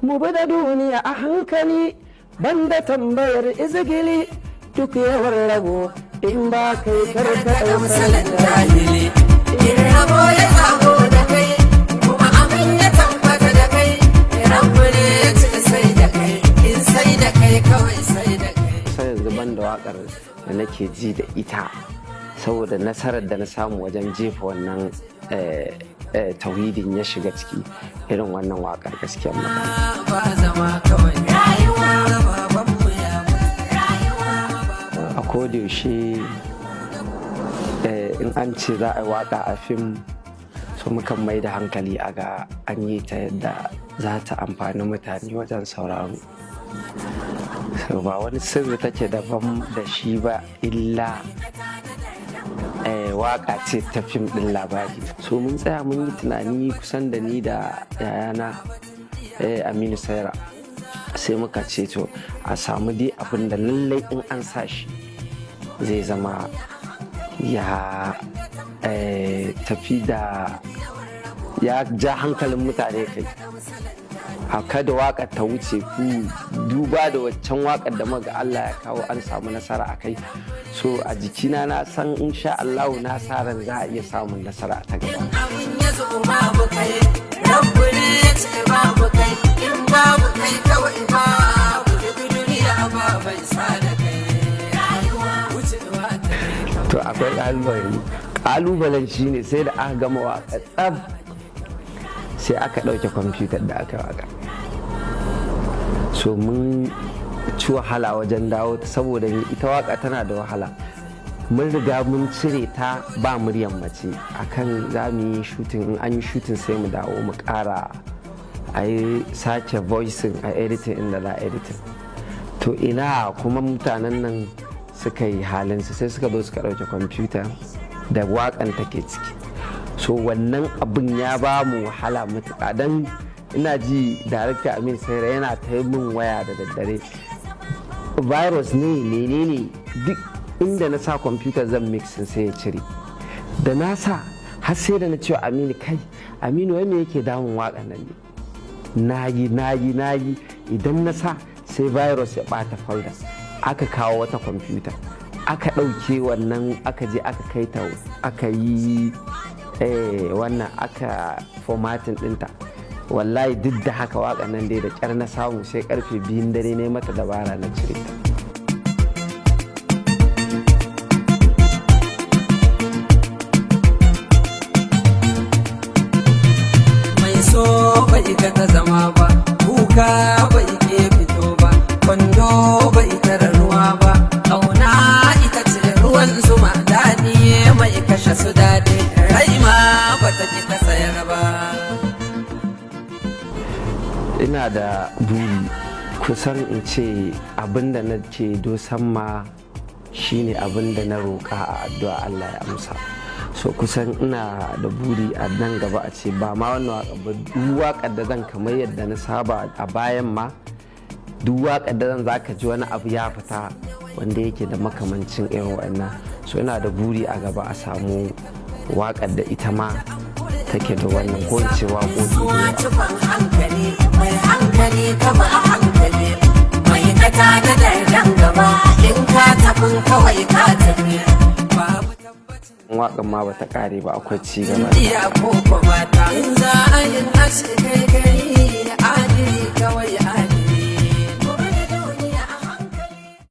mu bi da duniya a hankali banda tambayar izgili duk yawan rabo in ba kai karka misalin jahili in rabo ya zago da kai kuma abin ya tabbata da kai rabu ne ya ce sai da kai in sai da kai kawai sai da kai. sai yanzu banda wakar da nake ji da ita saboda nasarar da na samu wajen jefa wannan tauhidin ya shiga ciki irin wannan wakar gaskiya ba zama kawai rayuwa babanmu ya a kodayaushe in an ce za a yi waka a fim so mukan mai da hankali a ga an yi ta yadda za ta amfani mutane wajen sauraro ba wani sirri take daban da shi ba illa waka ce ta fim din labari so mun tsaya mun yi tunani kusan da ni da yayana Aminu Saira sai muka ce to a samu dai abin da lallai in an sa shi zai zama ya tafi da ya ja hankalin mutane kai haka da waƙar ta wuce ku duba da waccan waƙar da maga Allah ya kawo an samu nasara a kai so a jikina na san insha Allah na sa ran za a iya samun nasara ta gaba. abin ya zo babu kai rabu ne ya ce babu kai in babu kai kawai babu duniya ba bai sa da kai rayuwa wucewa ta to akwai ƙalubalen shine sai da aka gama waƙa tsab sai aka ɗauke kwamfutar da aka waka so mun ci wahala wajen dawo saboda ita waka tana da wahala mun riga mun cire ta ba muryan mace akan za mu yi shooting in an yi shooting sai mu dawo mu ƙara a yi sake voicing a editing inda za a editing to ina kuma mutanen nan suka yi halinsu sai suka zo suka ɗauke kwamfuta da waƙan take ciki so wannan abin ya ba mu wahala matuƙa don ina ji darakta Amin Saira yana ta yi min waya da daddare virus ne menene duk inda na sa kwamfuta zan mixin sai ya cire da na sa har sai da na cewa Aminu kai Aminu wai me yake damun waƙan nan ne nayi idan na sa sai virus ya ɓata folder aka kawo wata kwamfuta aka ɗauke wannan aka je aka kai ta aka yi wannan aka formatin ɗinta wallahi duk da haka waƙa nan dai da ƙyar na samu sai karfe 2 dare ne mata dabara na cire ta. mai so bai ga zama ba kuka bai ke fito ba kwando bai tara ruwa ba ƙauna ita ce ruwan zuma daɗi mai kashe su daɗi rai ma bata ki ta sayar ba. ina da buri kusan in ce abinda na ce dosan ma shine abinda na roƙa a addu'a Allah ya amsa so kusan ina da buri a nan gaba a ce ba ma wannan waƙar da zan kamar yadda na saba a bayan ma duk waƙar da zan zaka ji wani abu ya fita wanda yake da makamancin irin wannan so ina da buri a gaba a samu waƙar da ita ma take da wannan ko ce waƙoƙi mai hankali kama a hankali mai kata da dardan gaba in ka tafin kawai ka tafi babu tabbacin waƙan ma bata ƙare ba akwai ci gaba iya ko ba mata in za a yi nashi kai